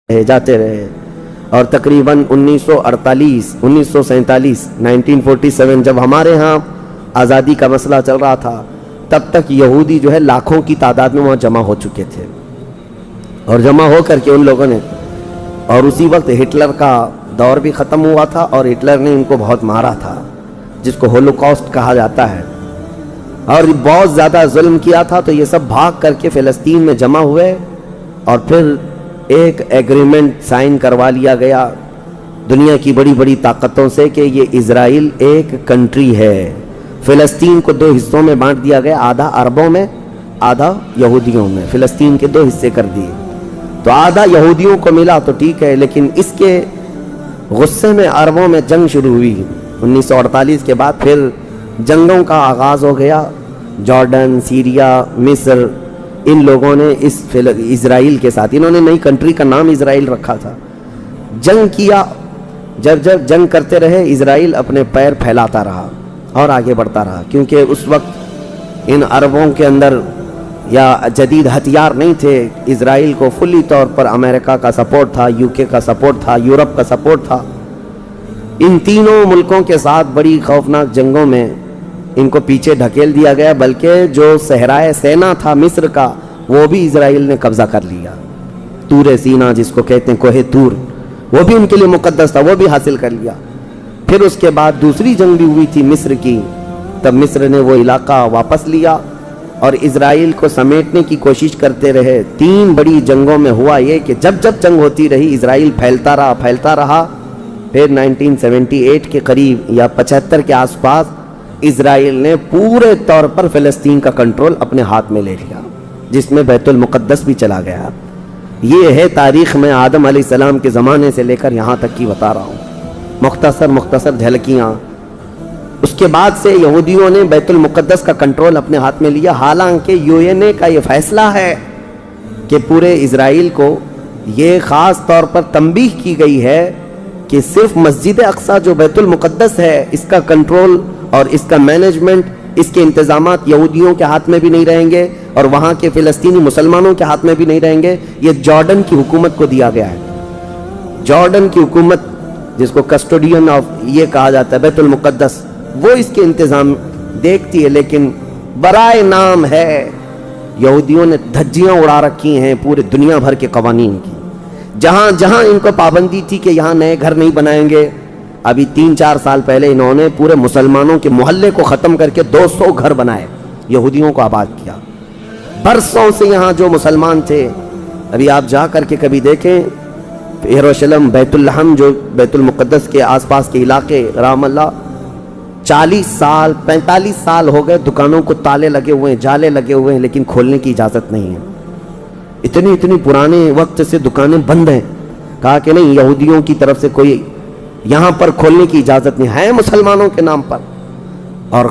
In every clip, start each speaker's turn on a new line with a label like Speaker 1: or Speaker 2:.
Speaker 1: جاتے رہے اور تقریباً 1947 جب ہمارے ہاں آزادی کا مسئلہ چل رہا تھا تب تک یہودی جو ہے لاکھوں کی تعداد میں وہاں جمع ہو چکے تھے، اور جمع ہو کر کے ان لوگوں نے، اور اسی وقت ہٹلر کا دور بھی ختم ہوا تھا اور ہٹلر نے ان کو بہت مارا تھا جس کو ہولوکاسٹ کہا جاتا ہے، اور بہت زیادہ ظلم کیا تھا. تو یہ سب بھاگ کر کے فلسطین میں جمع ہوئے اور پھر ایک ایگریمنٹ سائن کروا لیا گیا دنیا کی بڑی بڑی طاقتوں سے کہ یہ اسرائیل ایک کنٹری ہے. فلسطین کو دو حصوں میں بانٹ دیا گیا، آدھا عربوں میں آدھا یہودیوں میں. فلسطین کے دو حصے کر دیے، تو آدھا یہودیوں کو ملا تو ٹھیک ہے، لیکن اس کے غصے میں عربوں میں جنگ شروع ہوئی 1948 کے بعد. پھر جنگوں کا آغاز ہو گیا. جارڈن، سیریا، مصر، ان لوگوں نے اس اسرائیل کے ساتھ، انہوں نے نئی کنٹری کا نام اسرائیل رکھا تھا، جنگ کیا. جب جنگ کرتے رہے اسرائیل اپنے پیر پھیلاتا رہا اور آگے بڑھتا رہا، کیونکہ اس وقت ان عربوں کے اندر یا جدید ہتھیار نہیں تھے. اسرائیل کو فلی طور پر امریکہ کا سپورٹ تھا، یو کے کا سپورٹ تھا، یورپ کا سپورٹ تھا. ان تینوں ملکوں کے ساتھ بڑی خوفناک جنگوں میں ان کو پیچھے ڈھکیل دیا گیا، بلکہ جو صحرائے سینا تھا مصر کا وہ بھی اسرائیل نے قبضہ کر لیا. تور سینا جس کو کہتے ہیں، کوہ تور، وہ بھی ان کے لیے مقدس تھا، وہ بھی حاصل کر لیا. پھر اس کے بعد دوسری جنگ بھی ہوئی تھی مصر کی، تب مصر نے وہ علاقہ واپس لیا اور اسرائیل کو سمیٹنے کی کوشش کرتے رہے. 3 بڑی جنگوں میں ہوا یہ کہ جب جنگ ہوتی رہی اسرائیل پھیلتا رہا. پھر 1978 کے قریب یا 75 کے آس پاس اسرائیل نے پورے طور پر فلسطین کا کنٹرول اپنے ہاتھ میں لے لیا، جس میں بیت المقدس بھی چلا گیا. یہ ہے تاریخ میں آدم علیہ السلام کے زمانے سے لے کر یہاں تک کی بتا رہا ہوں، مختصر جھلکیاں. اس کے بعد سے یہودیوں نے بیت المقدس کا کنٹرول اپنے ہاتھ میں لیا، حالانکہ UN کا یہ فیصلہ ہے کہ پورے اسرائیل کو یہ خاص طور پر تنبیہ کی گئی ہے کہ صرف مسجد اقصی جو بیت المقدس ہے اس کا کنٹرول اور اس کا مینجمنٹ، اس کے انتظامات یہودیوں کے ہاتھ میں بھی نہیں رہیں گے اور وہاں کے فلسطینی مسلمانوں کے ہاتھ میں بھی نہیں رہیں گے. یہ جارڈن کی حکومت کو دیا گیا ہے. جارڈن کی حکومت جس کو کسٹوڈین آف یہ کہا جاتا ہے بیت المقدس، وہ اس کے انتظام دیکھتی ہے، لیکن برائے نام ہے یہودیوں نے دھجیاں اڑا رکھی ہیں پورے دنیا بھر کے قوانین کی. جہاں جہاں ان کو پابندی تھی کہ یہاں نئے گھر نہیں بنائیں گے، ابھی 3-4 سال پہلے انہوں نے پورے مسلمانوں کے محلے کو ختم کر کے 200 گھر بنائے، یہودیوں کو آباد کیا. برسوں سے یہاں جو مسلمان تھے، ابھی آپ جا کر کے کبھی دیکھیں یروشلم، بیت اللحم جو بیت المقدس کے آس پاس کے علاقے، رام اللہ، 40 سال 45 سال ہو گئے دکانوں کو تالے لگے ہوئے ہیں، جالے لگے ہوئے ہیں، لیکن کھولنے کی اجازت نہیں ہے. اتنی پرانے وقت سے دکانیں بند ہیں. کہا کہ نہیں، یہودیوں کی طرف سے کوئی یہاں پر کھولنے کی اجازت نہیں ہے، مسلمانوں کے نام پر. اور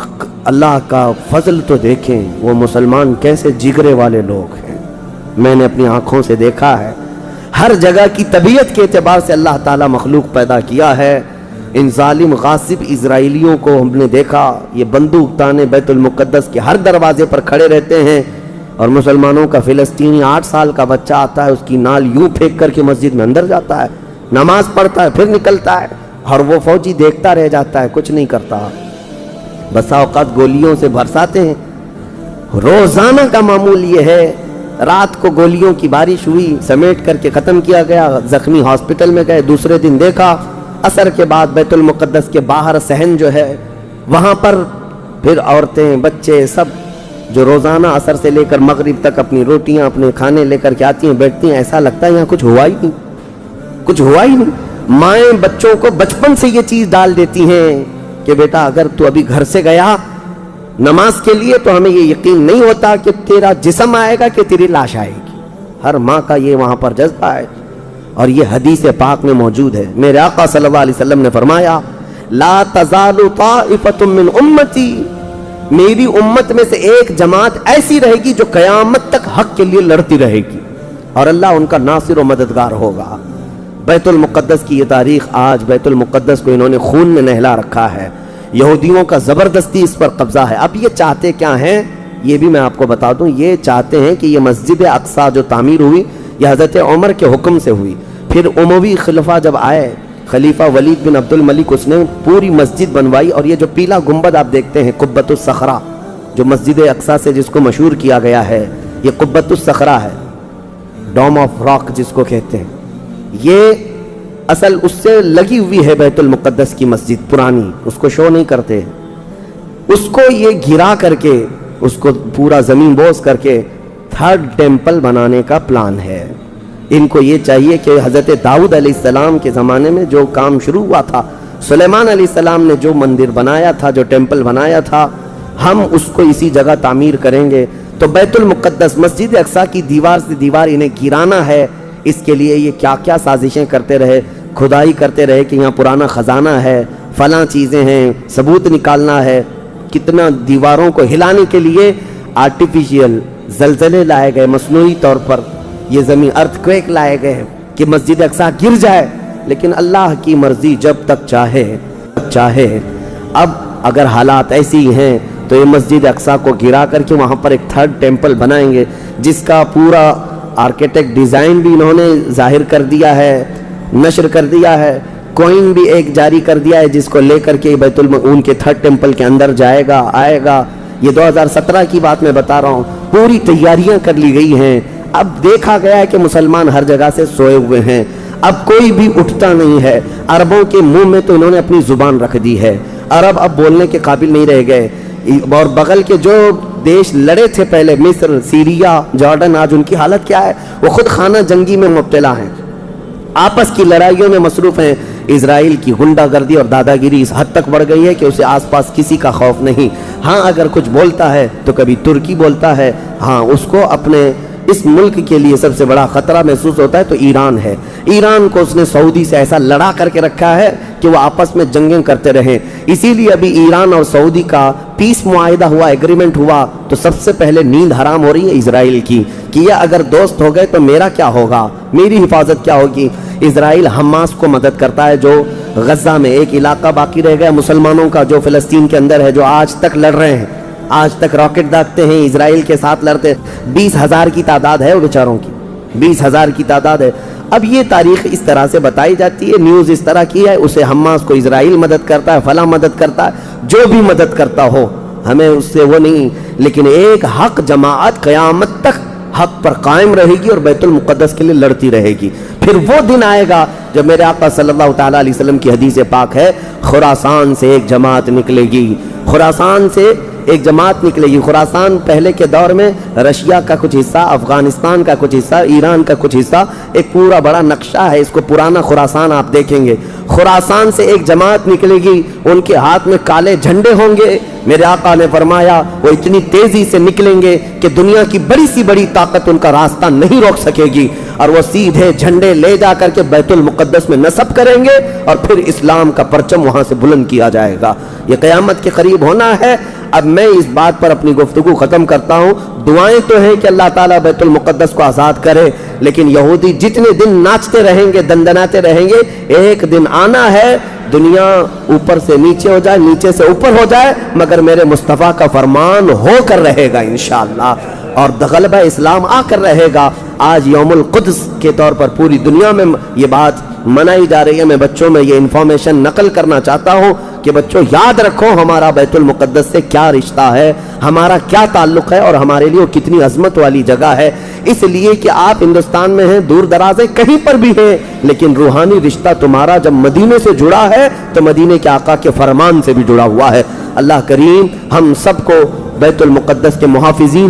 Speaker 1: اللہ کا فضل تو دیکھیں، وہ مسلمان کیسے جگرے والے لوگ ہیں. میں نے اپنی آنکھوں سے دیکھا ہے، ہر جگہ کی طبیعت کے اعتبار سے اللہ تعالیٰ مخلوق پیدا کیا ہے. ان ظالم غاصب اسرائیلیوں کو ہم نے دیکھا، یہ بندوق تانے بیت المقدس کے ہر دروازے پر کھڑے رہتے ہیں، اور مسلمانوں کا فلسطینی 8 سال کا بچہ آتا ہے، اس کی نال یوں پھینک کر کے مسجد میں اندر جاتا ہے، نماز پڑھتا ہے، پھر نکلتا ہے، اور وہ فوجی دیکھتا رہ جاتا ہے، کچھ نہیں کرتا. بسا اوقات گولیوں سے برساتے ہیں. روزانہ کا معمول یہ ہے. رات کو گولیوں کی بارش ہوئی، سمیٹ کر کے ختم کیا گیا، زخمی ہاسپٹل میں گئے. دوسرے دن دیکھا عصر کے بعد بیت المقدس کے باہر صحن جو ہے وہاں پر پھر عورتیں، بچے، سب جو روزانہ عصر سے لے کر مغرب تک اپنی روٹیاں، اپنے کھانے لے کر کے آتی ہیں، بیٹھتی ہیں. ایسا لگتا ہے یہاں کچھ ہوا ہی نہیں. مائیں بچوں کو بچپن سے یہ چیز ڈال دیتی ہیں کہ بیٹا اگر تو ابھی گھر سے گیا نماز کے لیے تو ہمیں یہ یقین نہیں ہوتا کہ تیرا جسم آئے گا کہ تیری لاش آئے گی. ہر ماں کا یہ وہاں پر جذبہ ہے، اور یہ حدیث پاک میں موجود ہے. میرے آقا صلی اللہ علیہ وسلم نے فرمایا، لا تزال طائفۃ من امتی، میری امت میں سے ایک جماعت ایسی رہے گی جو قیامت تک حق کے لیے لڑتی رہے گی، اور اللہ ان کا ناصر و مددگار ہوگا. بیت المقدس کی یہ تاریخ، آج بیت المقدس کو انہوں نے خون میں نہلا رکھا ہے. یہودیوں کا زبردستی اس پر قبضہ ہے. اب یہ چاہتے کیا ہیں، یہ بھی میں آپ کو بتا دوں. یہ چاہتے ہیں کہ یہ مسجد اقصی جو تعمیر ہوئی یہ حضرت عمر کے حکم سے ہوئی. پھر اموی خلفہ جب آئے، خلیفہ ولید بن عبد الملک، اس نے پوری مسجد بنوائی، اور یہ جو پیلا گنبد آپ دیکھتے ہیں قبۃ الصخرہ، جو مسجد اقصیٰ سے جس کو مشہور کیا گیا ہے، یہ قبۃ الصخرہ ہے، ڈوم آف راک جس کو کہتے ہیں، یہ اصل اس سے لگی ہوئی ہے بیت المقدس کی مسجد پرانی، اس کو شو نہیں کرتے، اس کو یہ گرا کر کے، اس کو پورا زمین بوس کر کے تھرڈ ٹیمپل بنانے کا پلان ہے۔ ان کو یہ چاہیے کہ حضرت داؤد علیہ السلام کے زمانے میں جو کام شروع ہوا تھا، سلیمان علیہ السلام نے جو مندر بنایا تھا، جو ٹیمپل بنایا تھا، ہم اس کو اسی جگہ تعمیر کریں گے۔ تو بیت المقدس مسجد اقصیٰ کی دیوار سے دیوار انہیں گرانا ہے، اس کے لیے یہ کیا کیا سازشیں کرتے رہے، کھدائی کرتے رہے کہ یہاں پرانا خزانہ ہے، فلاں چیزیں ہیں، ثبوت نکالنا ہے، کتنا دیواروں کو ہلانے کے لیے آرٹیفیشیل زلزلے لائے گئے، مصنوعی طور پر یہ زمین ارتھ کویک لائے گئے کہ مسجد اقصیٰ گر جائے، لیکن اللہ کی مرضی جب تک چاہے۔ اب اگر حالات ایسی ہیں تو یہ مسجد اقصیٰ کو گرا کر کے وہاں پر ایک تھرڈ ٹیمپل بنائیں گے، جس کا پورا آرکیٹیکٹ ڈیزائن بھی انہوں نے ظاہر کر دیا ہے، نشر کر دیا ہے، کوئن بھی ایک جاری کر دیا ہے، جس کو لے کر کے ان کے تھرڈ ٹیمپل کے اندر جائے گا، آئے گا۔ یہ 2017 کی بات میں بتا رہا ہوں، پوری تیاریاں کر لی گئی ہیں۔ اب دیکھا گیا ہے کہ مسلمان ہر جگہ سے سوئے ہوئے ہیں، اب کوئی بھی اٹھتا نہیں ہے۔ عربوں کے منہ میں تو انہوں نے اپنی زبان رکھ دی ہے، عرب اب بولنے کے قابل نہیں رہ گئے، اور بغل کے جو دیش لڑے تھے پہلے، مصر، سیریا، جارڈن، آج ان کی حالت کیا ہے؟ وہ خود خانہ جنگی میں مبتلا ہیں، آپس کی لڑائیوں میں مصروف ہیں۔ اسرائیل کی غنڈہ گردی اور دادا گیری اس حد تک بڑھ گئی ہے کہ اسے آس پاس کسی کا خوف نہیں۔ ہاں اگر کچھ بولتا ہے تو کبھی ترکی بولتا ہے، ہاں اس کو اپنے اس ملک کے لیے سب سے بڑا خطرہ محسوس ہوتا ہے تو ایران ہے۔ ایران کو اس نے سعودی سے ایسا لڑا کر کے رکھا ہے کہ وہ آپس میں جنگیں کرتے رہیں، اسی لیے ابھی ایران اور سعودی کا پیس معاہدہ ہوا، ایگریمنٹ ہوا، تو سب سے پہلے نیند حرام ہو رہی ہے اسرائیل کی کہ یہ اگر دوست ہو گئے تو میرا کیا ہوگا، میری حفاظت کیا ہوگی۔ اسرائیل حماس کو مدد کرتا ہے، جو غزہ میں ایک علاقہ باقی رہ گیا مسلمانوں کا، جو فلسطین کے اندر ہے، جو آج تک لڑ رہے ہیں، آج تک راکٹ داغتے ہیں، اسرائیل کے ساتھ لڑتے، 20,000 کی تعداد ہے وہ بیچاروں کی، 20,000 کی تعداد ہے۔ اب یہ تاریخ اس طرح سے بتائی جاتی ہے، نیوز اس طرح کی ہے، اسے حماس کو اسرائیل مدد کرتا ہے، فلاں مدد کرتا ہے، جو بھی مدد کرتا ہو ہمیں اس سے وہ نہیں، لیکن ایک حق جماعت قیامت تک حق پر قائم رہے گی اور بیت المقدس کے لیے لڑتی رہے گی۔ پھر وہ دن آئے گا جب میرے آقا صلی اللہ تعالیٰ علیہ وسلم کی حدیث پاک ہے، خراسان سے ایک جماعت نکلے گی، خراسان سے ایک جماعت نکلے گی۔ خراسان پہلے کے دور میں رشیا کا کچھ حصہ، افغانستان کا کچھ حصہ، ایران کا کچھ حصہ، ایک پورا بڑا نقشہ ہے، اس کو پرانا خراسان آپ دیکھیں گے۔ خراسان سے ایک جماعت نکلے گی، ان کے ہاتھ میں کالے جھنڈے ہوں گے، میرے آقا نے فرمایا وہ اتنی تیزی سے نکلیں گے کہ دنیا کی بڑی سی بڑی طاقت ان کا راستہ نہیں روک سکے گی، اور وہ سیدھے جھنڈے لے جا کر کے بیت المقدس میں نصب کریں گے، اور پھر اسلام کا پرچم وہاں سے بلند کیا جائے گا۔ یہ قیامت کے قریب ہونا ہے۔ اب میں اس بات پر اپنی گفتگو ختم کرتا ہوں۔ دعائیں تو ہیں کہ اللہ تعالیٰ بیت المقدس کو آزاد کرے، لیکن یہودی جتنے دن ناچتے رہیں گے، دندناتے رہیں گے، ایک دن آنا ہے دنیا اوپر سے نیچے ہو جائے، نیچے سے اوپر ہو جائے، مگر میرے مصطفیٰ کا فرمان ہو کر رہے گا انشاءاللہ، اور غلبہ اسلام آ کر رہے گا۔ آج یوم القدس کے طور پر پوری دنیا میں یہ بات منائی جا رہی ہے۔ میں بچوں میں یہ انفارمیشن نقل کرنا چاہتا ہوں کہ بچوں یاد رکھو ہمارا بیت المقدس سے کیا رشتہ ہے، ہمارا کیا تعلق ہے، اور ہمارے لیے وہ کتنی عظمت والی جگہ ہے۔ اس لیے کہ آپ ہندوستان میں ہیں، دور دراز ہیں، کہیں پر بھی ہیں، لیکن روحانی رشتہ تمہارا جب مدینے سے جڑا ہے تو مدینے کے آقا کے فرمان سے بھی جڑا ہوا ہے۔ اللہ کریم ہم سب کو بیت المقدس کے محافظین